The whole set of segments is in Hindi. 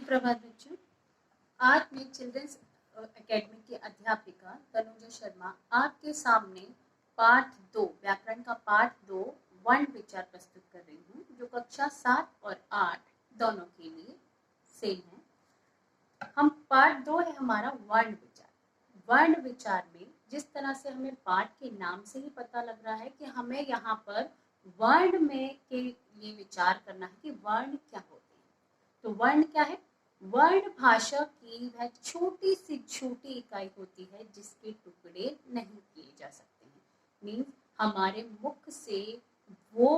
सुप्रभात बच्चों। आज मैं चिल्ड्रंस एकेडमी की अध्यापिका तनुजा शर्मा आपके सामने पाठ 2 व्याकरण का पाठ 2 वर्ण विचार प्रस्तुत कर रही हूँ, जो कक्षा 7 और 8 दोनों के लिए सेम है। हम पाठ 2 है हमारा वर्ण विचार। वर्ण विचार में जिस तरह से हमें पाठ के नाम से ही पता लग रहा है कि हमें यहाँ पर वर्ण में के लिए विचार करना है कि वर्ण क्या होते हैं। तो वर्ण क्या है? वर्ण भाषा की वह छोटी सी छोटी इकाई होती है जिसके टुकड़े नहीं किए जा सकते हैं। मीन्स हमारे मुख से वो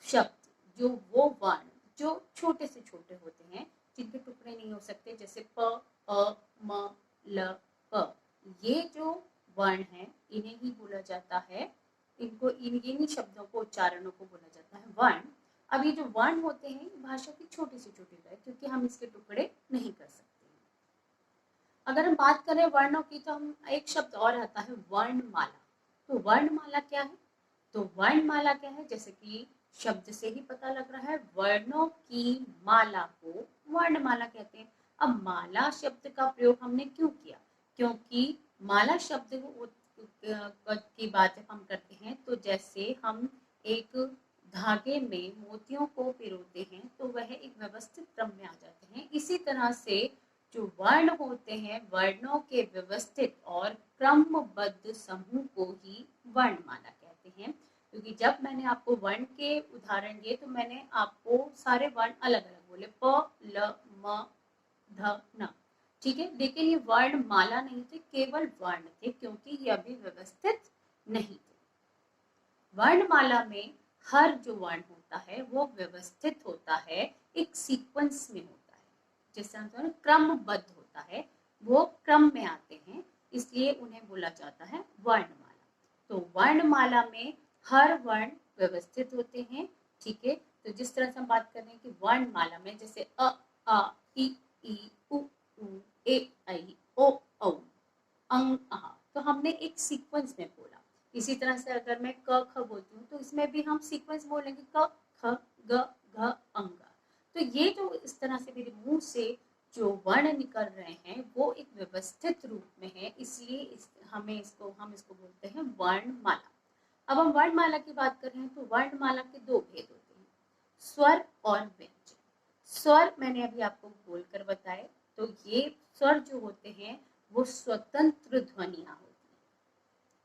शब्द जो वो वर्ण जो छोटे से छोटे होते हैं जिनके टुकड़े नहीं हो सकते, जैसे प, अ, म, ल, प, ये जो वर्ण है इन्हें ही बोला जाता है, इनको इन्हीं शब्दों को उच्चारणों को बोला जाता है वर्ण। अब ये जो वर्ण होते हैं भाषा की छोटी से छोटी है क्योंकि हम इसके टुकड़े नहीं कर सकते। अगर हम बात करें वर्णों की तो हम एक शब्द और आता है वर्णमाला। तो वर्णमाला क्या है? तो वर्णमाला क्या है? जैसे कि शब्द से ही पता लग रहा है, वर्णों की माला को वर्णमाला कहते हैं। अब माला शब्द का प्रयोग हमने क्यों किया? क्योंकि माला शब्द की बात जब हम करते हैं तो जैसे हम एक धागे में मोतियों को पिरोते हैं तो वह एक व्यवस्थित क्रम में आ जाते हैं। इसी तरह से जो वर्ण होते हैं वर्णों के व्यवस्थित और क्रमबद्ध समूह को ही वर्णमाला कहते हैं। क्योंकि जब मैंने आपको वर्ण के उदाहरण दिए तो मैंने आपको सारे वर्ण अलग अलग बोले, प, ल, म, ध, न, ठीक है। लेकिन ये वर्ण माला नहीं थे, केवल वर्ण थे क्योंकि ये अभी व्यवस्थित नहीं थे। वर्णमाला में हर जो वर्ण होता है वो व्यवस्थित होता है, एक सीक्वेंस में होता है, जैसे हम क्रमबद्ध होता है, वो क्रम में आते हैं, इसलिए उन्हें बोला जाता है वर्णमाला। तो वर्णमाला में हर वर्ण व्यवस्थित होते हैं, ठीक है। तो जिस तरह से हम बात कर रहे हैं कि वर्णमाला में जैसे अ, आ, ई, उ, ए, ऐ, ओ, औ, अंग, अह, तो हमने एक सीक्वेंस में बोला। इसी तरह से अगर मैं क ख बोलती हूँ तो इसमें भी हम सीक्वेंस बोलेंगे, क ख ग घ अंग। तो ये जो इस तरह से मेरे मुंह से जो वर्ण निकल रहे हैं वो एक व्यवस्थित रूप में है, इसलिए हम इसको बोलते हैं वर्णमाला। अब हम वर्णमाला की बात कर रहे हैं तो वर्णमाला के दो भेद होते हैं, स्वर और व्यंजन। स्वर मैंने अभी आपको बोलकर बताए, तो ये स्वर जो होते हैं वो स्वतंत्र ध्वनियां होती हैं।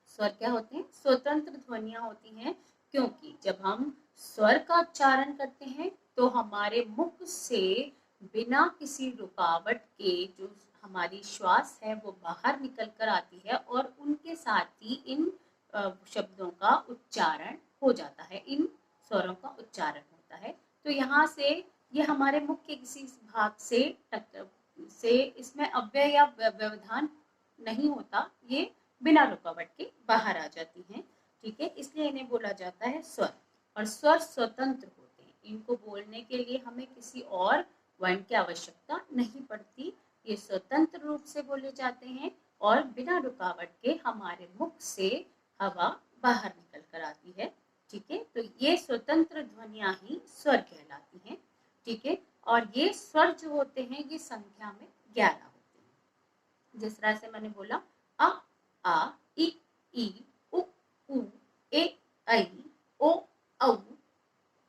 स्वर क्या होते हैं? स्वतंत्र ध्वनियां होती हैं, क्योंकि जब हम स्वर का उच्चारण करते हैं तो हमारे मुख से बिना किसी रुकावट के जो हमारी श्वास है वो बाहर निकल कर आती है और उनके साथ ही इन शब्दों का उच्चारण हो जाता है, इन स्वरों का उच्चारण होता है। तो यहाँ से ये हमारे मुख के किसी भाग से इसमें अव्यय या व्यवधान नहीं होता, ये बिना रुकावट के बाहर आ जाती हैं, ठीक है। इसलिए इन्हें बोला जाता है स्वर। और स्वर स्वतंत्र होते हैं, इनको बोलने के लिए हमें किसी और वर्ण की आवश्यकता नहीं पड़ती, ये स्वतंत्र रूप से बोले जाते हैं और बिना रुकावट के हमारे मुख से हवा बाहर निकल कर आती है, ठीक है। तो ये स्वतंत्र ध्वनियां ही स्वर कहलाती हैं, ठीक है। और ये स्वर जो होते हैं ये संख्या में 11 होते हैं। जिस तरह से मैंने बोला अ, आ, ई, उ, ए, ऐ, ओ, औ,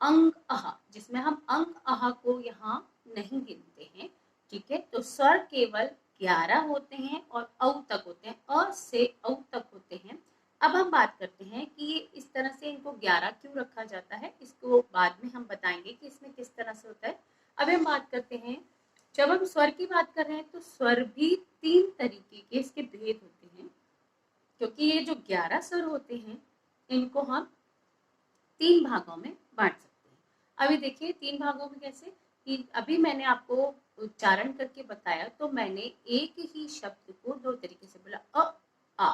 अंग, अह, जिसमें हम अंग अह को यहाँ नहीं गिनते हैं, ठीक है। तो स्वर केवल 11 होते हैं और औ तक होते हैं, अ से औ तक होते हैं। अब हम बात करते हैं कि ये इस तरह से इनको 11 क्यों रखा जाता है, इसको बाद में हम बताएंगे कि इसमें किस तरह से होता है। अब हम बात करते हैं, जब हम स्वर की बात कर रहे हैं तो स्वर भी 3 तरीके के इसके भेद होते हैं, क्योंकि ये जो 11 स्वर होते हैं इनको हम 3 भागों में बांट सकते हैं। अभी देखिए 3 भागों में कैसे, कि अभी मैंने आपको उच्चारण करके बताया तो मैंने एक ही शब्द को 2 तरीके से बोला, अ, आ,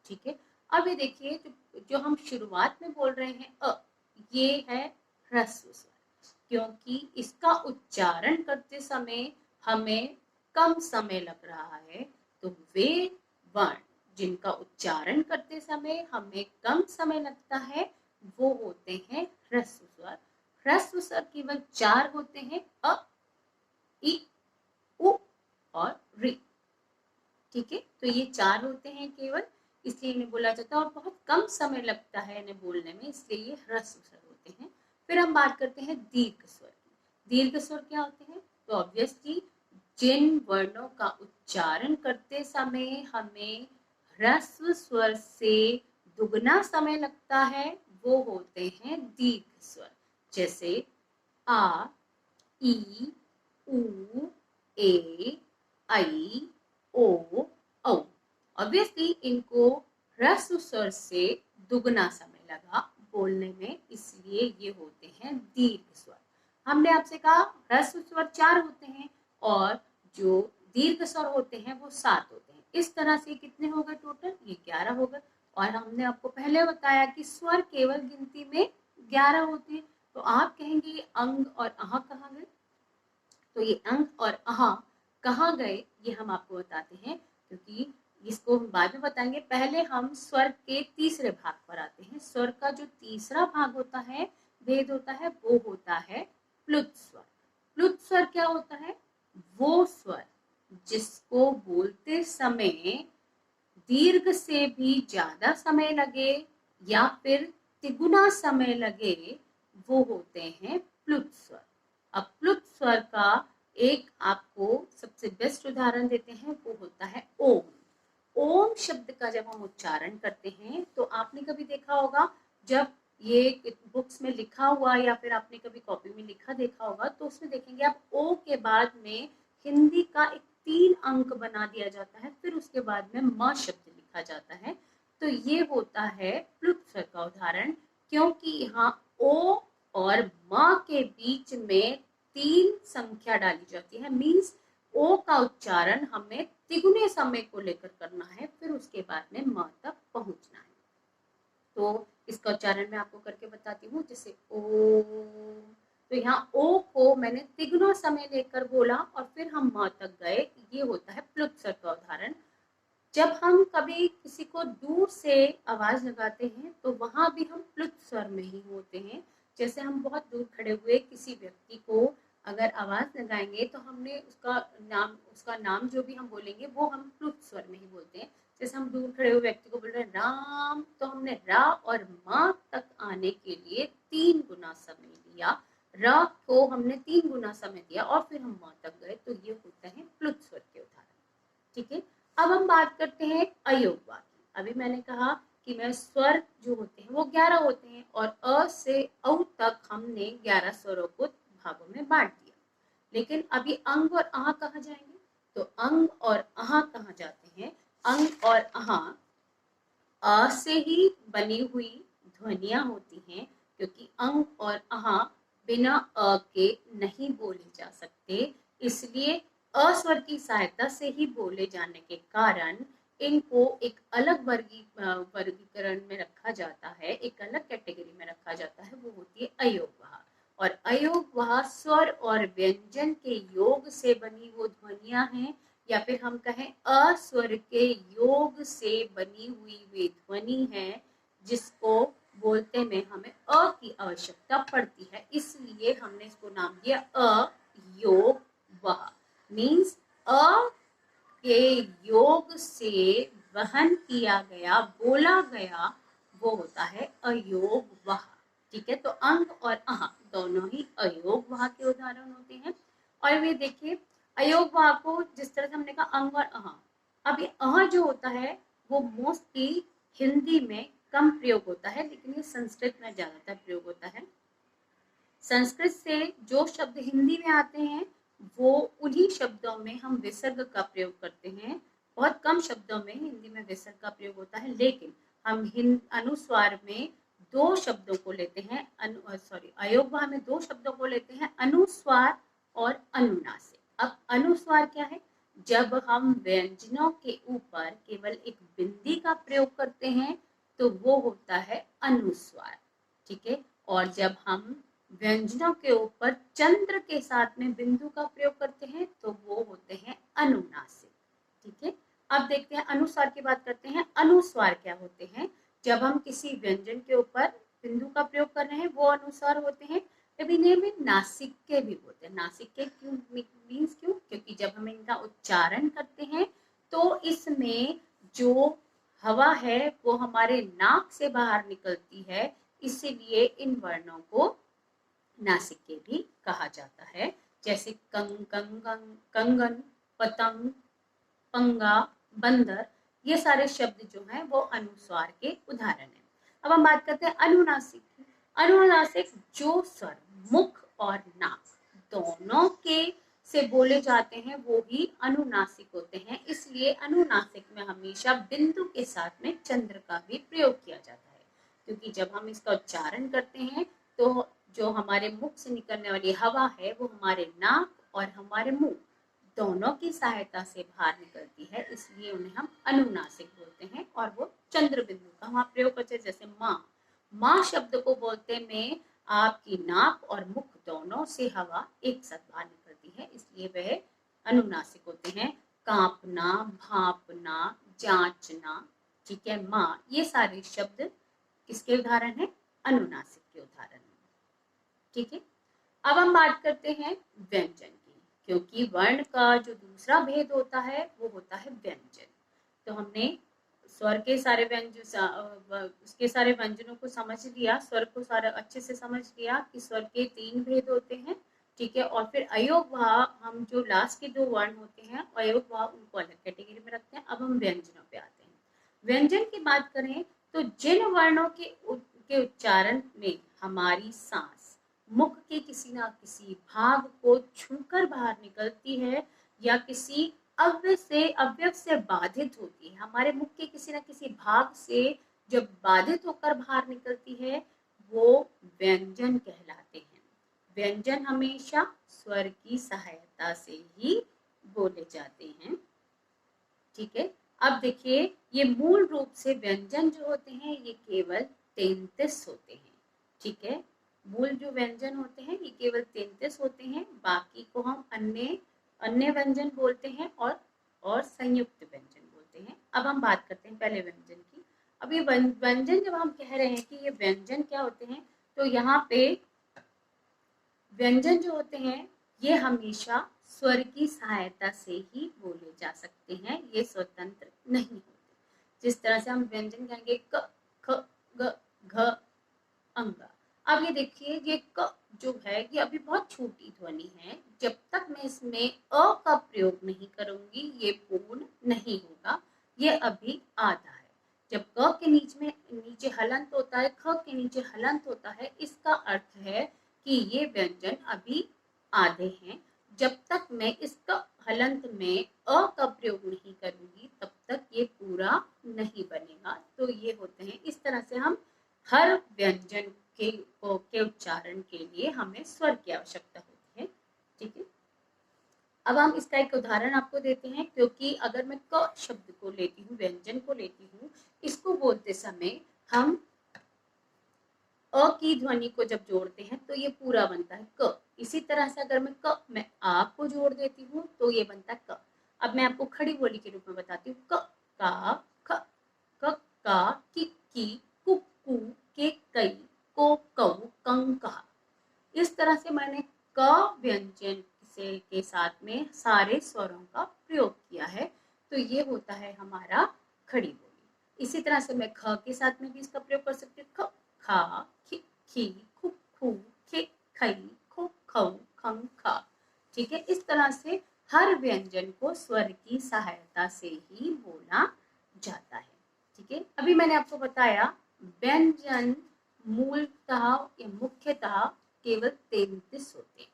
ठीक है। अभी देखिए जो हम शुरुआत में बोल रहे हैं अ, ये है ह्रस्व स्वर, क्योंकि इसका उच्चारण करते समय हमें कम समय लग रहा है, तो वे वर्ण जिनका उच्चारण करते समय हमें कम समय लगता है वो होते हैं ह्रस्व स्वर। ह्रस्व स्वर केवल 4 होते हैं, अ, ई, ठीक है, तो ये 4 होते हैं केवल, इसलिए इन्हें बोला जाता है और बहुत कम समय लगता है इन्हें बोलने में, इसलिए ये ह्रस्व स्वर होते हैं। फिर हम बात करते हैं दीर्घ स्वर की। दीर्घ स्वर क्या होते हैं? तो ऑब्वियसली जिन वर्णों का उच्चारण करते समय हमें ह्रस्व स्वर से दुगना समय लगता है वो होते हैं दीर्घ स्वर। जैसे आ, ई, उ, ए, आई, ओ, औ। ऑब्वियसली इनको ह्रस्व स्वर से दुगना समय लगा बोलने में, इसलिए ये होते हैं दीर्घ स्वर। हमने आपसे कहा ह्रस्व स्वर 4 होते हैं और जो दीर्घ स्वर होते हैं वो 7 होते हैं। इस तरह से कितने हो गए टोटल? ये 11 हो गए। और हमने आपको पहले बताया कि स्वर केवल गिनती में 11 होते हैं। तो आप कहेंगे ये अंग और अह कहाँ गए? तो ये अंग और अह कहाँ गए ये हम आपको बताते हैं, क्योंकि इसको हम बाद में बताएंगे। पहले हम स्वर के तीसरे भाग पर आते हैं। स्वर का जो तीसरा भाग होता है, भेद होता है, वो होता है प्लुत स्वर। प्लुत स्वर क्या होता है? वो स्वर जिसको बोलते समय दीर्घ से भी ज्यादा समय लगे या फिर तिगुना समय लगे, वो होते हैं प्लुत स्वर। अब प्लुत स्वर का एक आपको सबसे बेस्ट उदाहरण देते हैं, वो होता है ओम। ओम शब्द का जब हम उच्चारण करते हैं तो आपने कभी देखा होगा, जब ये बुक्स में लिखा हुआ या फिर आपने कभी कॉपी में लिखा देखा होगा, तो उसमें देखेंगे आप ओ के बाद में हिंदी का एक 3 अंक बना दिया जाता है, फिर उसके बाद में म शब्द लिखा जाता है। तो ये होता है प्लुत स्वर का उदाहरण, क्योंकि यहाँ ओ और म के बीच में 3 संख्या डाली जाती है। मीन्स ओ का उच्चारण हमें तिगुने समय को लेकर करना है, फिर उसके बाद में म तक पहुंचना है। तो इसका उच्चारण मैं आपको करके बताती हूँ। जैसे ओ, तो यहाँ ओ को मैंने तिगुना समय लेकर बोला और फिर हम म तक गए, ये होता है प्लुत स्वर का उदाहरण। जब हम कभी किसी को दूर से आवाज लगाते हैं तो वहां भी हम प्लुत स्वर में ही होते हैं। जैसे हम बहुत दूर खड़े हुए किसी व्यक्ति को अगर आवाज लगाएंगे तो हमने उसका नाम जो भी हम बोलेंगे वो हम प्लुत स्वर में ही बोलते हैं। जैसे हम दूर खड़े हुए व्यक्ति को बोल रहे हैं राम, तो हमने रा और मा तक आने के लिए 3 गुना समय लिया। र को हमने 3 गुना समय दिया और फिर हम मा तक गए, तो ये होता है प्लुत स्वर के उदाहरण। ठीक है, अब हम बात करते हैं अयोगवा की। अभी मैंने कहा कि मैं स्वर जो होते हैं वो 11 होते हैं और अ से औ तक हमने 11 स्वरों को भागों में बांट दिया। लेकिन अभी अंग और आह कहाँ जाएंगे? तो अंग और आह कहाँ जाते हैं? अंग और आह अ से ही बनी हुई ध्वनियां होती हैं, क्योंकि अंग और आह बिना अ के नहीं बोले जा सकते। इसलिए अ स्वर की सहायता से ही बोले जाने के कारण इनको एक अलग वर्गीकरण में रखा जाता है, एक अलग कैटेगरी में रखा जाता है, वो होती है अयोगवाह। और अयोगवाह स्वर और व्यंजन के योग से बनी वो ध्वनियां हैं, या फिर हम कहें अस्वर के योग से बनी हुई वे ध्वनि है जिसको बोलते में हमें अ की आवश्यकता पड़ती है। इसलिए हमने इसको नाम दिया अयोगवाह। मीन्स अ के योग से वहन किया गया, बोला गया, वो होता है अयोगवाह। ठीक है, तो अंग और अह दोनों ही अयोगवाह के उदाहरण होते हैं। और वे देखिए अयोगवाह को जिस तरह से हमने कहा अंग और अह, अब ये अह जो होता है वो मोस्टली हिंदी में कम प्रयोग होता है, लेकिन ये संस्कृत में ज्यादातर प्रयोग होता है। संस्कृत से जो शब्द हिंदी में आते हैं वो उन्हीं शब्दों में हम विसर्ग का प्रयोग करते हैं। बहुत कम शब्दों में हिंदी में विसर्ग का प्रयोग होता है, लेकिन हम अनुस्वार में 2 शब्दों को लेते हैं, अयोगवाह में 2 शब्दों को लेते हैं, अनुस्वार और अनुनासिक। अब अनुस्वार क्या है? जब हम व्यंजनों के ऊपर केवल एक बिंदी का प्रयोग करते हैं तो वो होता है अनुस्वार। ठीक है, और जब हम व्यंजनों के ऊपर चंद्र के साथ में बिंदु का प्रयोग करते हैं तो वो होते हैं अनुनासिक। ठीक है, अब देखते हैं अनुस्वार की बात करते हैं। अनुस्वार क्या होते हैं? जब हम किसी व्यंजन के ऊपर बिंदु का प्रयोग कर रहे हैं वो अनुस्वार होते हैं। इन्हें में नासिक के भी होते हैं। नासिक के क्यों मीन्स क्यों? क्योंकि जब हम इनका उच्चारण करते हैं तो इसमें जो हवा है वो हमारे नाक से बाहर निकलती है, इसीलिए इन वर्णों को नासिके भी कहा जाता है। जैसे कंगन, पतंग, पंगा, बंदर, ये सारे शब्द जो हैं वो अनुस्वार के उदाहरण हैं। अब हम बात करते हैं अनुनासिक की। अनुनासिक जो स्वर मुख और नाक दोनों के से बोले जाते हैं वो ही अनुनासिक होते हैं। इसलिए अनुनासिक में हमेशा बिंदु के साथ में चंद्र का भी प्रयोग किया जाता है, क्योंकि जब हम इसका उच्चारण करते हैं तो जो हमारे मुख से निकलने वाली हवा है वो हमारे नाक और हमारे मुंह दोनों की सहायता से बाहर निकलती है, इसलिए उन्हें हम अनुनासिक बोलते हैं। और वो चंद्र बिंदु का वहां प्रयोग करते हैं। जैसे माँ, माँ शब्द को बोलते में आपकी नाक और मुख दोनों से हवा एक साथ बाहर निकलती है, इसलिए वह अनुनासिक होते हैं। कांपना, भांपना, जांचना, ठीक है, माँ, ये सारे शब्द किसके उदाहरण है? अनुनासिक के उदाहरण है। ठीक है, अब हम बात करते हैं व्यंजन की, क्योंकि वर्ण का जो दूसरा भेद होता है वो होता है व्यंजन। तो हमने स्वर के सारे व्यंजन, उसके सारे व्यंजनों को समझ लिया, स्वर को सारा अच्छे से समझ लिया कि स्वर के 3 भेद होते हैं। ठीक है, और फिर अयोगवाह, हम जो लास्ट के 2 वर्ण होते हैं अयोगवाह, उनको अलग कैटेगरी में रखते हैं। अब हम व्यंजनों पे आते हैं। व्यंजन की बात करें तो जिन वर्णों के उच्चारण में हमारी सांस मुख के किसी ना किसी भाग को छूकर बाहर निकलती है या किसी अवयव से बाधित होती है, हमारे मुख के किसी ना किसी भाग से जब बाधित होकर बाहर निकलती है, वो व्यंजन कहलाते हैं। व्यंजन हमेशा स्वर की सहायता से ही बोले जाते हैं। ठीक है, अब देखिए, ये मूल रूप से व्यंजन जो होते हैं ये केवल 33 होते हैं। ठीक है, मूल जो व्यंजन होते हैं ये केवल 33 होते हैं, बाकी को हम अन्य अन्य व्यंजन बोलते हैं और संयुक्त व्यंजन बोलते हैं। अब हम बात करते हैं पहले व्यंजन की। अब ये व्यंजन जब हम कह रहे हैं कि ये व्यंजन क्या होते हैं, तो यहाँ पे व्यंजन जो होते हैं ये हमेशा स्वर की सहायता से ही बोले जा सकते हैं, ये स्वतंत्र नहीं होते। जिस तरह से हम व्यंजन कहेंगे क, ख, ग, घ, अंग। अब ये देखिए, ये क जो है ये अभी बहुत छोटी ध्वनि है, जब तक मैं इसमें अ का प्रयोग नहीं करूंगी ये पूर्ण नहीं होगा, ये अभी आधा है। जब क के नीचे हलंत होता है, ख के नीचे हलंत होता है, इसका अर्थ है कि ये व्यंजन अभी आधे हैं। जब तक मैं इसका हलंत में अ का प्रयोग नहीं करूंगी तब तक ये पूरा नहीं बनेगा। तो ये होते हैं, इस तरह से हम हर व्यंजन के उच्चारण के लिए हमें स्वर की आवश्यकता होती है। ठीक है, अब हम इसका एक उदाहरण आपको देते हैं, क्योंकि अगर मैं क शब्द को लेती हूँ, व्यंजन को लेती हूँ, इसको बोलते समय हम अ की ध्वनि को जब जोड़ते हैं तो ये पूरा बनता है क। इसी तरह से अगर मैं आ को जोड़ देती हूँ तो ये बनता है क। अब मैं आपको खड़ी बोली के रूप में बताती हूँ, क, का, ख, क, का, की, कु, के, कई, को, कऊ, कं, कहा। इस तरह से मैंने क व्यंजन से के साथ में सारे स्वरों का प्रयोग किया है, तो ये होता है हमारा खड़ी बोली। इसी तरह से मैं ख के साथ में भी इसका प्रयोग कर सकती हूँ, ख, खा, खी, खू, खू, खे, खई, खो, खऊ, खं, खा। ठीक है, इस तरह से हर व्यंजन को स्वर की सहायता से ही बोला जाता है। ठीक है, अभी मैंने आपको बताया व्यंजन मूलतः या मुख्यतः केवल 33 होते हैं।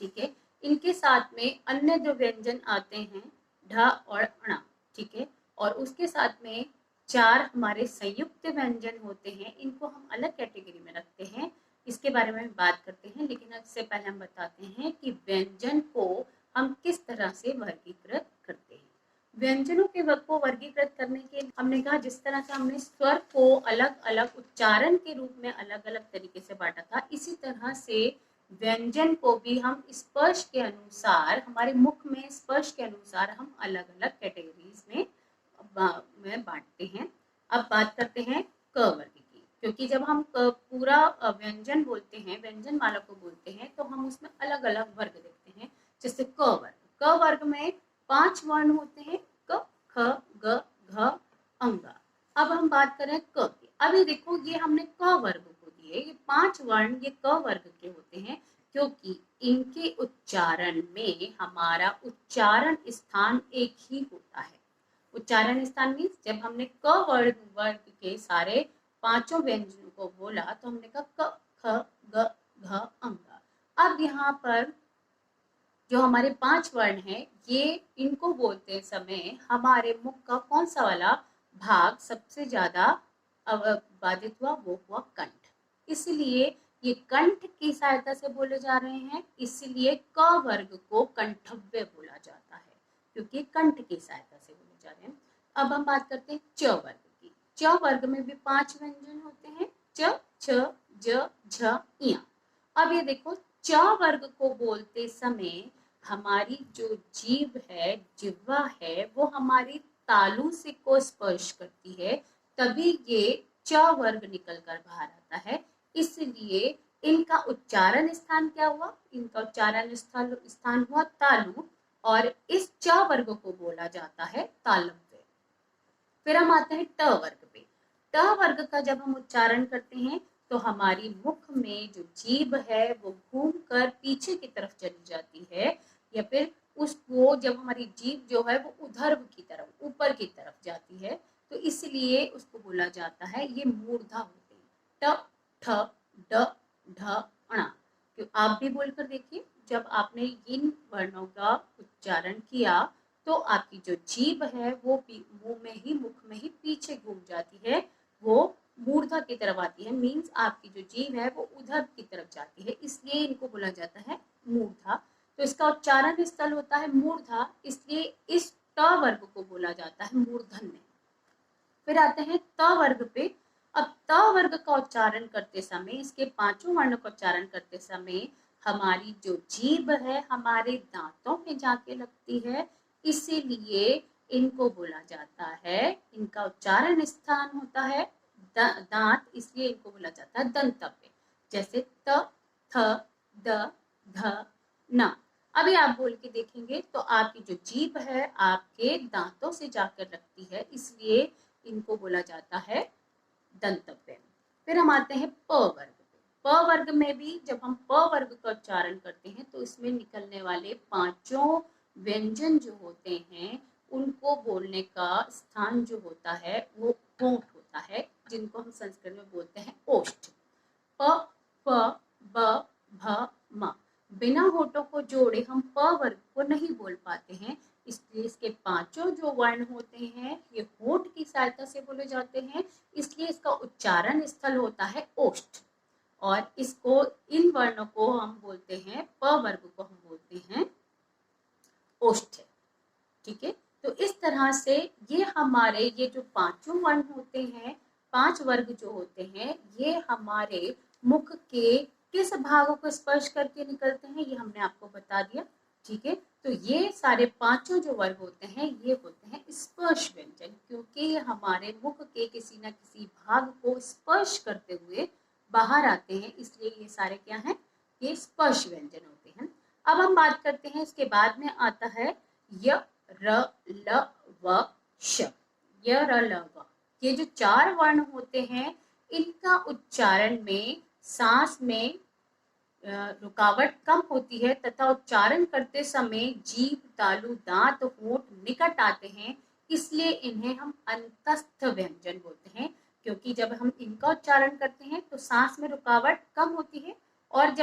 ठीक है, इनके साथ में अन्य जो व्यंजन आते हैं ढ और ण। ठीक है, और उसके साथ में 4 हमारे संयुक्त व्यंजन होते हैं, इनको हम अलग कैटेगरी में रखते हैं, इसके बारे में बात करते हैं। लेकिन इससे पहले हम बताते हैं कि व्यंजन को हम किस तरह से वर्गीकृत करते हैं। व्यंजनों के को वर्गीकृत करने के लिए हमने कहा, जिस तरह से हमने स्वर को अलग अलग उच्चारण के रूप में अलग अलग तरीके से बांटा था, इसी तरह से व्यंजन को भी हम स्पर्श के अनुसार, हमारे मुख में स्पर्श के अनुसार हम अलग अलग कैटेगरीज में बांटते हैं। अब बात करते हैं क वर्ग की, क्योंकि जब हम पूरा व्यंजन बोलते हैं, व्यंजन माला को बोलते हैं, तो हम उसमें अलग अलग वर्ग देखते हैं। जैसे क वर्ग में 5 वर्ण होते हैं, क, ख ग घ अंगा। अब हम बात करें क की। अभी देखो ये हमने क वर्ग को दिए, ये 5 वर्ण ये क वर्ग के होते हैं क्योंकि इनके उच्चारण में हमारा उच्चारण स्थान एक ही होता है। उच्चारण स्थान मीन्स जब हमने क वर्ग के सारे पांचों व्यंजनों को बोला तो हमने कहा क ख ग घ अंगा। अब यहाँ पर जो हमारे 5 वर्ण हैं ये इनको बोलते समय हमारे मुख का कौन सा वाला भाग सबसे ज्यादा बाधित हुआ, वो हुआ कंठ। इसलिए ये कंठ की सहायता से बोले जा रहे हैं, इसलिए क वर्ग को कंठव्य बोला जाता है क्योंकि कंठ की सहायता से बोले जा रहे हैं। अब हम बात करते हैं च वर्ग की। च वर्ग में भी 5 व्यंजन होते हैं, च छ ज झ इया। अब ये देखो च वर्ग को बोलते समय हमारी जो जीभ है, जिह्वा है, वो हमारी तालु से को स्पर्श करती है, तभी ये च वर्ग निकल कर बाहर आता है। इसलिए इनका उच्चारण स्थान क्या हुआ, इनका उच्चारण स्थान हुआ तालु और इस च वर्ग को बोला जाता है तालव्य। फिर हम आते हैं ट वर्ग पे। ट वर्ग का जब हम उच्चारण करते हैं तो हमारी मुख में जो जीभ है वो घूमकर पीछे की तरफ चली जाती है, या फिर उसको जब हमारी जीभ जो है वो ऊर्ध्व की तरफ, ऊपर की तरफ जाती है, तो इसलिए उसको बोला जाता है ये मूर्धा होते हैं। ट ठ ड ढ ण। क्यों आप भी बोलकर देखिए, जब आपने इन वर्णों का उच्चारण किया तो आपकी जो जीभ है वो मुंह में ही, मुख में ही पीछे घूम जाती है, वो मूर्धा की तरफ आती है। मीन्स आपकी जो जीभ है वो उधर की तरफ जाती है, इसलिए इनको बोला जाता है मूर्धा। तो इसका उच्चारण स्थल होता है मूर्धा, इसलिए इस ट वर्ग को बोला जाता है मूर्धन्य। फिर आते हैं त वर्ग पे। अब त वर्ग का उच्चारण करते समय, इसके पांचों वर्णों का उच्चारण करते समय हमारी जो जीभ है हमारे दांतों में जाके लगती है, इसीलिए इनको बोला जाता है, इनका उच्चारण स्थान होता है दांत, इसलिए इनको बोला जाता है दंतव्य। जैसे त थ द ध न। अभी आप बोल के देखेंगे तो आपकी जो जीभ है आपके दांतों से जाकर लगती है, इसलिए इनको बोला जाता है दंतव्य। फिर हम आते हैं प वर्ग पे। प वर्ग में भी जब हम प वर्ग का उच्चारण करते हैं तो इसमें निकलने वाले पांचों व्यंजन जो होते हैं उनको बोलने का स्थान जो होता है वो होंठ होता है, जिनको हम संस्कृत में बोलते हैं ओष्ठ। प प ब भ म। बिना होठों को जोड़े हम प वर्ग को नहीं बोल पाते हैं, इसलिए इसके पांचों जो वर्ण होते हैं ये होठ की सहायता से बोले जाते हैं, इसलिए इसका उच्चारण स्थल होता है ओष्ठ। और इसको, इन वर्णों को हम बोलते हैं, प वर्ग को हम बोलते हैं ओष्ठ। ठीक है, तो इस तरह से ये हमारे ये जो पांचों वर्ण होते हैं, 5 वर्ग जो होते हैं, ये हमारे मुख के किस भागों को स्पर्श करके निकलते हैं ये हमने आपको बता दिया। ठीक है, तो ये सारे पांचों जो वर्ग होते हैं ये होते हैं स्पर्श व्यंजन, क्योंकि ये हमारे मुख के किसी न किसी भाग को स्पर्श करते हुए बाहर आते हैं, इसलिए ये सारे क्या हैं, ये स्पर्श व्यंजन होते हैं। अब हम बात करते हैं, इसके बाद में आता है य र ल व श। य र ल व, ये जो 4 वर्ण होते हैं इनका उच्चारण में सांस में रुकावट कम होती है तथा उच्चारण करते समय जीभ, तालु, दांत, होंठ निकट आते हैं, इसलिए इन्हें हम अंतस्थ व्यंजन बोलते हैं। क्योंकि जब हम इनका उच्चारण करते हैं तो सांस में रुकावट कम होती है, और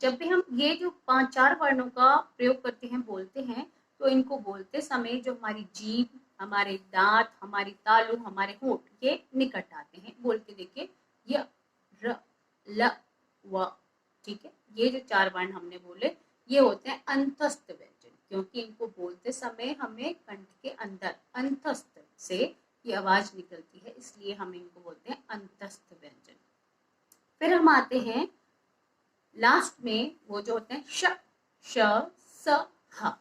जब भी हम ये जो 5-4 वर्णों का प्रयोग करते हैं, बोलते हैं, तो इनको बोलते समय जो हमारी जीभ, हमारे दांत, हमारी तालु, हमारे होंठ ये निकट आते हैं। बोल के देखिए, य र ल व। ठीक है, ये जो 4 वर्ण हमने बोले ये होते हैं अंतस्थ व्यंजन, क्योंकि इनको बोलते समय हमें कंठ के अंदर अंतस्थ से ये आवाज निकलती है, इसलिए हम इनको बोलते हैं अंतस्थ व्यंजन। फिर हम आते हैं लास्ट में, वो जो होते हैं श, श, स, ह।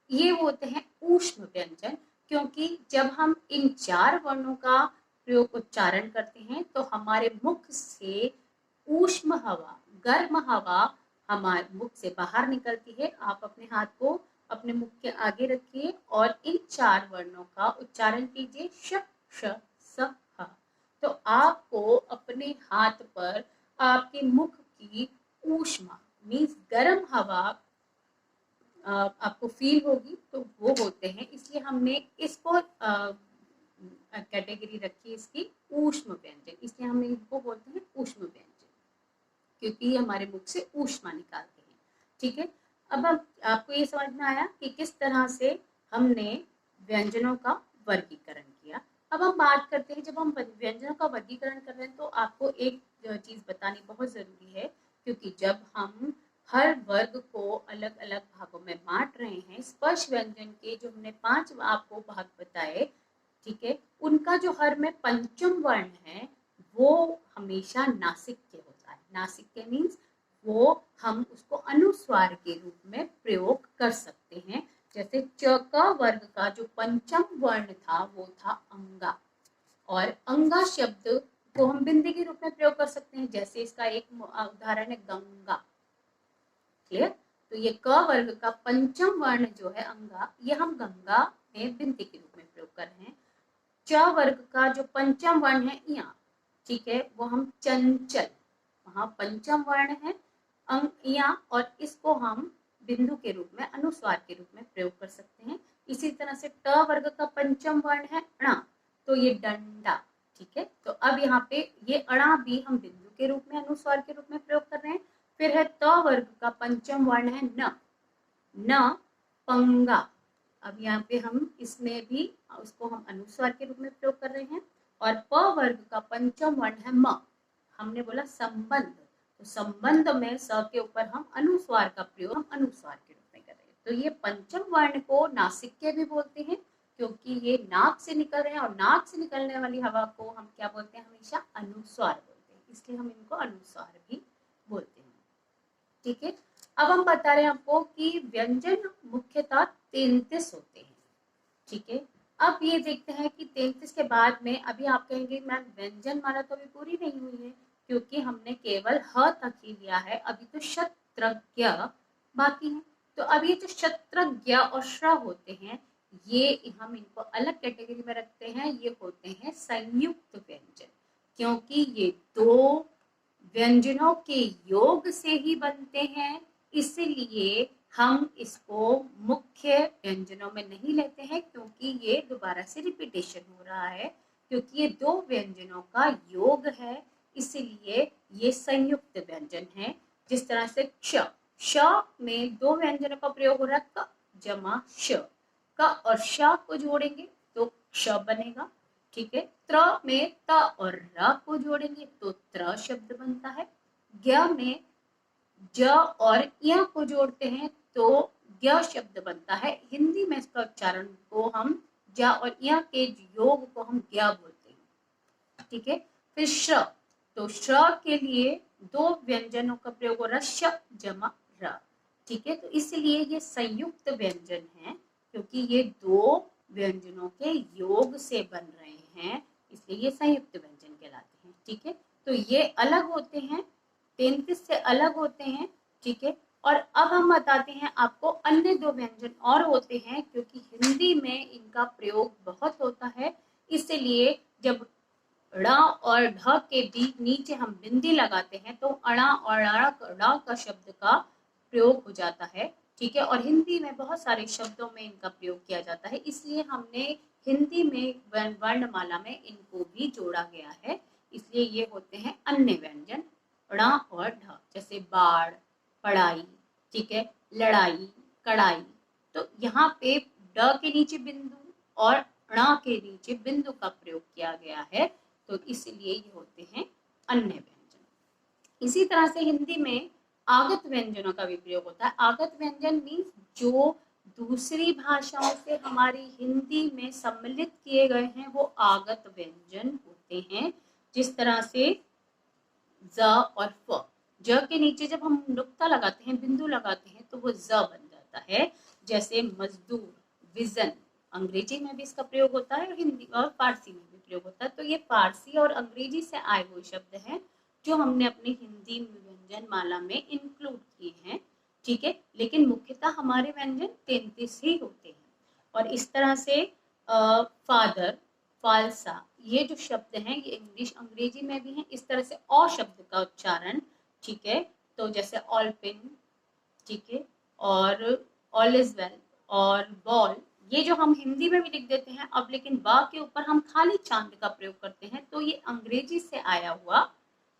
ये होते हैं ऊष्म व्यंजन, क्योंकि जब हम इन 4 वर्णों का प्रयोग उच्चारण करते हैं तो हमारे मुख से ऊष्म हवा, गर्म हवा हमारे मुख से बाहर निकलती है। आप अपने हाथ को अपने मुख के आगे रखिए और इन 4 वर्णों का उच्चारण कीजिए श, श, स, ह। तो आपको अपने हाथ पर आपके मुख की ऊष्मा मीन्स गर्म हवा आपको फील होगी, तो वो होते हैं, इसलिए हमने इसको कैटेगरी रखी इसकी ऊष्म व्यंजन, इसलिए हम इनको बोलते हैं ऊष्म व्यंजन, क्योंकि ये हमारे मुख से ऊष्मा निकालते हैं। ठीक है, अब आपको ये समझ में आया कि किस तरह से हमने व्यंजनों का वर्गीकरण किया। अब हम बात करते हैं, जब हम व्यंजनों का वर्गीकरण कर रहे हैं तो आपको एक चीज बतानी बहुत जरूरी है, क्योंकि जब हम हर वर्ग को अलग अलग भागों में बांट रहे हैं, स्पर्श व्यंजन के जो हमने 5 आपको भाग बताए, ठीक है, उनका जो हर में पंचम वर्ण है वो हमेशा नासिक्य होता है। नासिक्य मीन्स वो हम उसको अनुस्वार के रूप में प्रयोग कर सकते हैं। जैसे च क वर्ग का जो पंचम वर्ण था वो था अंगा, और अंगा शब्द को हम बिंदी के रूप में प्रयोग कर सकते हैं। जैसे इसका एक उदाहरण है गंगा। क्लियर? तो ये क वर्ग का पंचम वर्ण जो है अंगा, ये हम गंगा में बिंदी के रूप में प्रयोग कर रहे हैं। च वर्ग का जो पंचम वर्ण है या, ठीक है, वो हम चंचल, वहां पंचम वर्ण है या, और इसको हम बिंदु के रूप में अनुस्वार के रूप में प्रयोग कर सकते हैं। इसी तरह से ट वर्ग का पंचम वर्ण है ण, तो ये डंडा। ठीक है, तो अब यहाँ पे ये अणा भी हम बिंदु के रूप में अनुस्वार के रूप में प्रयोग कर रहे हैं। फिर है त वर्ग का पंचम वर्ण है न, न पंगा। अब यहाँ पे हम इसमें भी उसको हम अनुस्वार के रूप में प्रयोग कर रहे हैं। और प वर्ग का पंचम वर्ण है म, हमने बोला संबंध, तो संबंध में स के ऊपर हम अनुस्वार का प्रयोग हम अनुस्वार के रूप में कर रहे हैं। तो ये पंचम वर्ण को नासिक्य भी बोलते हैं, क्योंकि ये नाक से निकल रहे हैं, और नाक से निकलने वाली हवा को हम क्या बोलते हैं, हमेशा अनुस्वार बोलते हैं, इसलिए हम इनको अनुस्वार भी बोलते हैं। ठीक है, अब हम बता रहे हैं आपको कि व्यंजन मुख्यतः 33 होते हैं। ठीक है, अब ये देखते हैं कि 33 के बाद में अभी आप कहेंगे मैम व्यंजन माला तो अभी पूरी नहीं हुई है, क्योंकि हमने केवल ह तक ही लिया है, अभी तो शत्रज्ञ बाकी है। तो अब ये जो शत्रज्ञ और श्र होते हैं, ये हम इनको अलग कैटेगरी में रखते हैं, ये होते हैं संयुक्त व्यंजन, क्योंकि ये दो व्यंजनों के योग से ही बनते हैं, इसलिए हम इसको मुख्य व्यंजनों में नहीं लेते हैं, क्योंकि ये दोबारा से रिपीटेशन हो रहा है, क्योंकि ये दो व्यंजनों का योग है, इसलिए ये संयुक्त व्यंजन है। जिस तरह से श, श में दो व्यंजनों का प्रयोग हो रहा है, क जमा श, क और श को जोड़ेंगे तो क्ष बनेगा। ठीक है, त्र में त और र को जोड़ेंगे तो त्र शब्द बनता है। ज्ञ में ज और य को जोड़ते हैं तो ज्ञ शब्द बनता है। हिंदी में इसका उच्चारण को हम ज और य के योग को हम ज्ञ बोलते हैं। ठीक है, फिर श्र, तो श्र के लिए दो व्यंजनों का प्रयोग हो रहा है, श जमा र। ठीक है, तो इसलिए ये संयुक्त व्यंजन है, क्योंकि ये दो व्यंजनों के योग से बन रहे हैं, इसलिए ये संयुक्त व्यंजन कहलाते हैं। ठीक है, तो ये अलग होते हैं, 33 से अलग होते हैं। ठीक है, और अब हम बताते हैं आपको अन्य दो व्यंजन और होते हैं, क्योंकि हिंदी में इनका प्रयोग बहुत होता है, इसलिए जब ड़ और ढ के बीच नीचे हम बिंदी लगाते हैं तो अणा और ड़ का शब्द का प्रयोग हो जाता है। ठीक है, और हिंदी में बहुत सारे शब्दों में इनका प्रयोग किया जाता है, इसलिए हमने हिंदी में वर्णमाला में इनको भी जोड़ा गया है, इसलिए ये होते हैं अन्य व्यंजन ण और ढ, जैसे बाढ़, पढ़ाई, ठीक है, लड़ाई, कड़ाई। तो यहाँ पे ड के नीचे बिंदु और ण के नीचे बिंदु का प्रयोग किया गया है, तो इसलिए ये होते हैं अन्य व्यंजन। इसी तरह से हिंदी में आगत व्यंजनों का भी प्रयोग होता है। आगत व्यंजन मीन्स जो दूसरी भाषाओं से हमारी हिंदी में सम्मिलित किए गए हैं, वो आगत व्यंजन होते हैं। जिस तरह से ज और फ, ज के नीचे जब हम नुक्ता लगाते हैं, बिंदु लगाते हैं, तो वो ज बन जाता है। जैसे मजदूर, विजन, अंग्रेजी में भी इसका प्रयोग होता है और हिंदी और फारसी में भी प्रयोग होता है। तो ये फारसी और अंग्रेजी से आए हुए शब्द हैं जो हमने अपनी हिंदी व्यंजन माला में इंक्लूड किए हैं। ठीक है, लेकिन मुख्यतः हमारे व्यंजन 33 ही होते हैं। और इस तरह से फादर, फालसा, ये जो शब्द हैं ये इंग्लिश अंग्रेजी में भी हैं। इस तरह से अ शब्द का उच्चारण, ठीक है, तो जैसे ऑल पिन, ठीक है, और ऑल इज वेल और बॉल, ये जो हम हिंदी में भी लिख देते हैं अब, लेकिन बा के ऊपर हम खाली चांद का प्रयोग करते हैं, तो ये अंग्रेजी से आया हुआ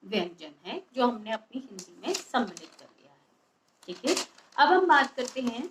व्यंजन है जो हमने अपनी हिंदी में सम्मिलित कर लिया है। ठीक है, अब हम बात करते हैं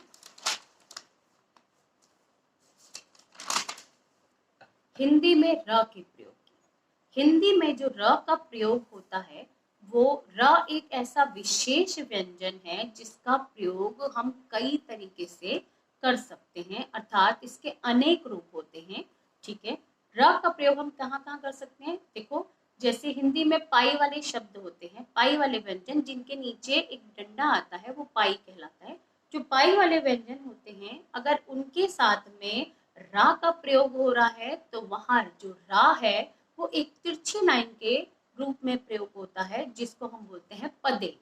हिंदी में र के प्रयोग की। हिंदी में जो र का प्रयोग होता है वो र एक ऐसा विशेष व्यंजन है जिसका प्रयोग हम कई तरीके से कर सकते हैं, अर्थात इसके अनेक रूप होते हैं। ठीक है, र का प्रयोग हम कहाँ कहाँ कर सकते हैं? देखो, जैसे हिंदी में पाई वाले शब्द होते हैं, पाई वाले व्यंजन जिनके नीचे एक डंडा आता है वो पाई कहलाता है। जो पाई वाले व्यंजन होते हैं अगर उनके साथ में रा का प्रयोग हो रहा है तो वहां जो रा है वो एक तिरछी लाइन के रूप में प्रयोग होता है जिसको हम बोलते हैं पदेन।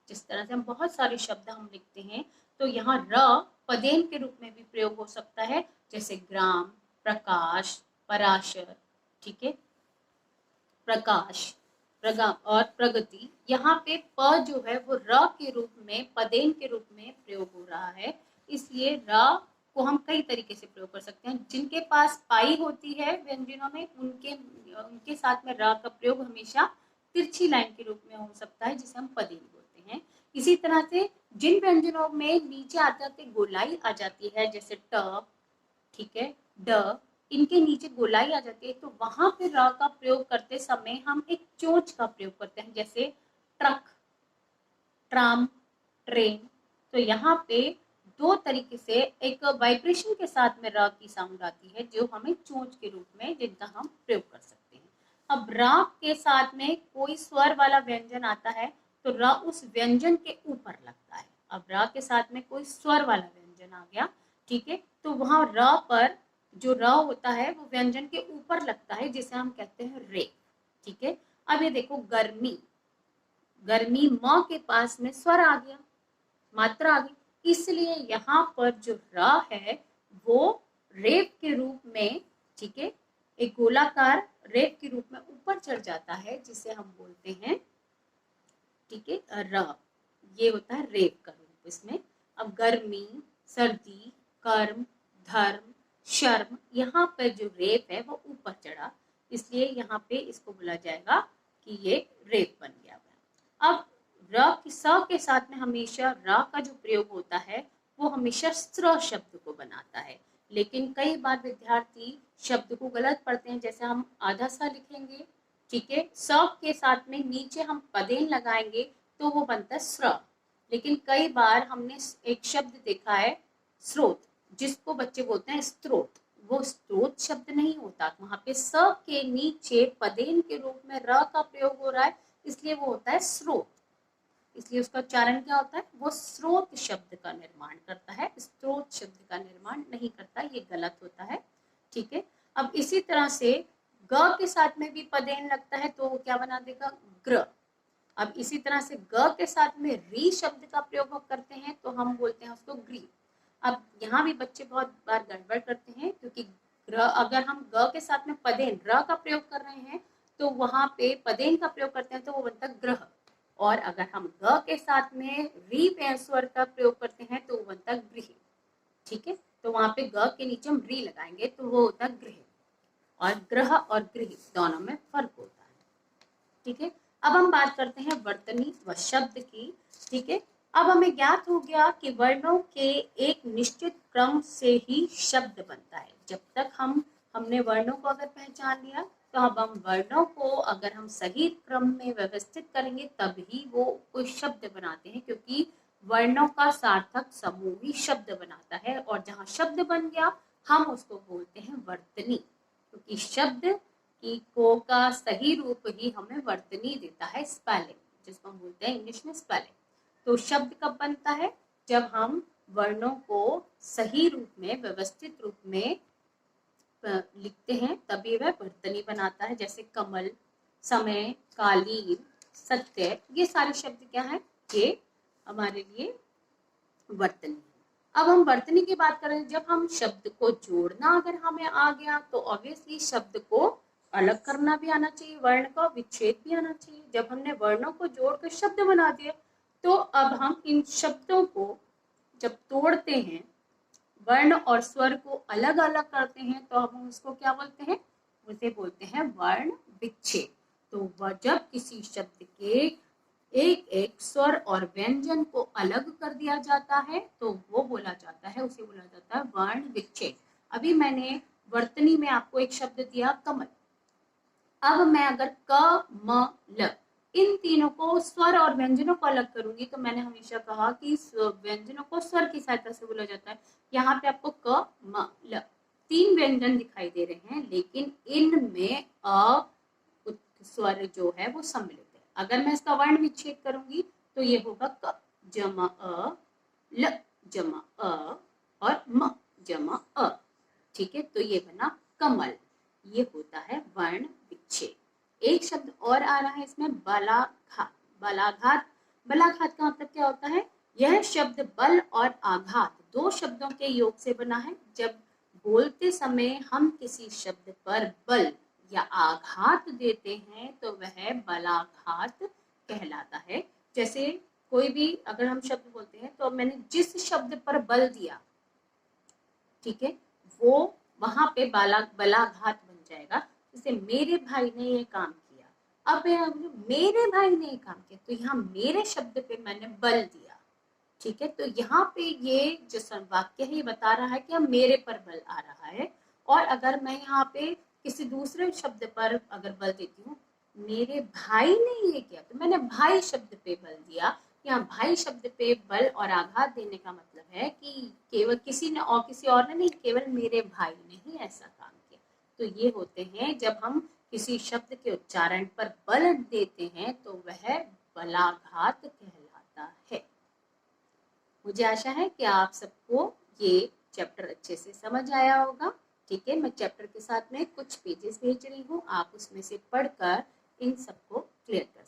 जिस तरह से हम बहुत सारे शब्द हम लिखते हैं तो यहाँ र पदेन के रूप में भी प्रयोग हो सकता है, जैसे ग्राम, प्रकाश, पराशर, ठीक है, प्रकाश, प्रगम और प्रगति। यहाँ पे प जो है वो र के रूप में, पदेन के रूप में प्रयोग हो रहा है, इसलिए र को हम कई तरीके से प्रयोग कर सकते हैं। जिनके पास पाई होती है व्यंजनों में उनके साथ में र का प्रयोग हमेशा तिरछी लाइन के रूप में हो सकता है जिसे हम पदेन बोलते हैं। इसी तरह से जिन व्यंजनों में नीचे आते आते गोलाई आ जाती है, जैसे ट, ठीक है, ड, इनके नीचे गोलाई आ जाती है तो वहां पे र का प्रयोग करते समय हम एक चोंच का प्रयोग करते हैं, जैसे ट्रक, ट्राम, ट्रेन। तो यहाँ पे दो तरीके से एक वाइब्रेशन के साथ में र की साउंड आती है जो हमें चोंच के रूप में, जिनका हम प्रयोग कर सकते हैं। अब र के साथ में कोई स्वर वाला व्यंजन आता है तो र उस व्यंजन के ऊपर लगता है। अब र के साथ में कोई स्वर वाला व्यंजन आ गया, ठीक है, तो वहां र पर जो र होता है वो व्यंजन के ऊपर लगता है जिसे हम कहते हैं रे। ठीक है, अब ये देखो, गर्मी, गर्मी म के पास में स्वर आ गया, मात्रा आ गई, इसलिए यहाँ पर जो र है वो रेप के रूप में, ठीक है, एक गोलाकार रेप के रूप में ऊपर चढ़ जाता है जिसे हम बोलते हैं, ठीक है, र, ये होता है रेप का रूप इसमें। अब गर्मी, सर्दी, कर्म, धर्म, शर्म, यहाँ पर जो रेप है वो ऊपर चढ़ा, इसलिए यहाँ पे इसको बोला जाएगा कि ये रेप बन गया। अब र की स के साथ में हमेशा र का जो प्रयोग होता है वो हमेशा स्त्र शब्द को बनाता है, लेकिन कई बार विद्यार्थी शब्द को गलत पढ़ते हैं, जैसे हम आधा सा लिखेंगे, ठीक है, स के साथ में नीचे हम पदेन लगाएंगे तो वो बनता है स्र। लेकिन कई बार हमने एक शब्द देखा है स्रोत, जिसको बच्चे बोलते हैं स्त्रोत, वो स्त्रोत शब्द नहीं होता, वहां पे स के नीचे पदेन के रूप में र का प्रयोग हो रहा है, इसलिए वो होता है स्रोत। इसलिए उसका उच्चारण क्या होता है? वो स्रोत शब्द का निर्माण करता है, स्त्रोत शब्द का निर्माण नहीं करता, ये गलत होता है। ठीक है, अब इसी तरह से ग के साथ में भी पदेन लगता है तो वो क्या बना देगा? ग्र। अब इसी तरह से ग के साथ में री शब्द का प्रयोग करते हैं तो हम बोलते हैं उसको ग्री। अब यहाँ भी बच्चे बहुत बार गड़बड़ करते हैं, क्योंकि अगर हम ग के साथ में पदेन र का प्रयोग कर रहे हैं तो वहां पे पदेन का प्रयोग करते हैं तो वो बनता ग्रह, और अगर हम ग के साथ में री स्वर का प्रयोग करते हैं तो वो बनता गृह। ठीक है, तो वहां पे ग के नीचे हम री लगाएंगे तो वो होता गृह, और ग्रह और गृह दोनों में फर्क होता है। ठीक है, अब हम बात करते हैं वर्तनी व शब्द की। ठीक है, अब हमें ज्ञात हो गया कि वर्णों के एक निश्चित क्रम से ही शब्द बनता है। जब तक हमने वर्णों को अगर पहचान लिया तो अब हम वर्णों को अगर हम सही क्रम में व्यवस्थित करेंगे तभी वो कोई शब्द बनाते हैं, क्योंकि वर्णों का सार्थक समूह ही शब्द बनाता है, और जहाँ शब्द बन गया हम उसको बोलते हैं वर्तनी, क्योंकि शब्द की को का सही रूप ही हमें वर्तनी देता है, स्पेलिंग, जिसको हम बोलते हैं इंग्लिश में स्पेलिंग। तो शब्द कब बनता है? जब हम वर्णों को सही रूप में, व्यवस्थित रूप में लिखते हैं तभी वह वर्तनी बनाता है। जैसे कमल, समय, कालीन, सत्य, ये सारे शब्द क्या है? ये हमारे लिए वर्तनी। अब हम वर्तनी की बात करें, जब हम शब्द को जोड़ना अगर हमें आ गया तो ऑब्वियसली शब्द को अलग करना भी आना चाहिए, वर्ण का विच्छेद भी आना चाहिए। जब हमने वर्णों को जोड़कर शब्द बना दिए तो अब हम इन शब्दों को जब तोड़ते हैं, वर्ण और स्वर को अलग अलग करते हैं, तो हम उसको क्या बोलते हैं? उसे बोलते हैं वर्ण विच्छेद। तो जब किसी शब्द के एक एक स्वर और व्यंजन को अलग कर दिया जाता है तो वो बोला जाता है, उसे बोला जाता है वर्ण विच्छेद। अभी मैंने वर्तनी में आपको एक शब्द दिया कमल। अब मैं अगर क म ल इन तीनों को स्वर और व्यंजनों को अलग करूंगी, तो मैंने हमेशा कहा कि व्यंजनों को स्वर की सहायता से बोला जाता है। यहाँ पे आपको क म ल तीन व्यंजन दिखाई दे रहे हैं, लेकिन इनमें अ स्वर जो है वो सम्मिलित है। अगर मैं इसका वर्ण विच्छेद करूंगी तो ये होगा क जमा अ, ल जमा अ और म जमा अ। ठीक है, तो ये बना कमल। ये होता है वर्ण विच्छेद। एक शब्द और आ रहा है इसमें, बलाघात। बलाघात, बलाघात का मतलब क्या होता है? यह शब्द बल और आघात दो शब्दों के योग से बना है। जब बोलते समय हम किसी शब्द पर बल या आघात देते हैं तो वह बलाघात कहलाता है। जैसे कोई भी अगर हम शब्द बोलते हैं तो मैंने जिस शब्द पर बल दिया, ठीक है, वो वहां पे बलाघात बन जाएगा। जैसे मेरे भाई ने ये काम किया। अब मेरे भाई ने ये काम किया तो यहाँ मेरे शब्द पे मैंने बल दिया। ठीक है, तो यहाँ पे ये जो वाक्य है ये बता रहा है कि अब मेरे पर बल आ रहा है। और अगर मैं यहाँ पे किसी दूसरे शब्द पर अगर बल देती हूँ, मेरे भाई ने ये किया, तो मैंने भाई शब्द पे बल दिया। यहाँ भाई शब्द पे बल और आघात देने का मतलब है कि केवल किसी ने और किसी और ने नहीं, केवल मेरे भाई ने ही ऐसा काम किया। तो ये होते हैं जब हम किसी शब्द के उच्चारण पर बल देते हैं तो वह बलाघात कहलाता है। मुझे आशा है कि आप सबको ये चैप्टर अच्छे से समझ आया होगा। ठीक है, मैं चैप्टर के साथ में कुछ पेजेस भेज रही हूँ, आप उसमें से पढ़कर इन सबको क्लियर कर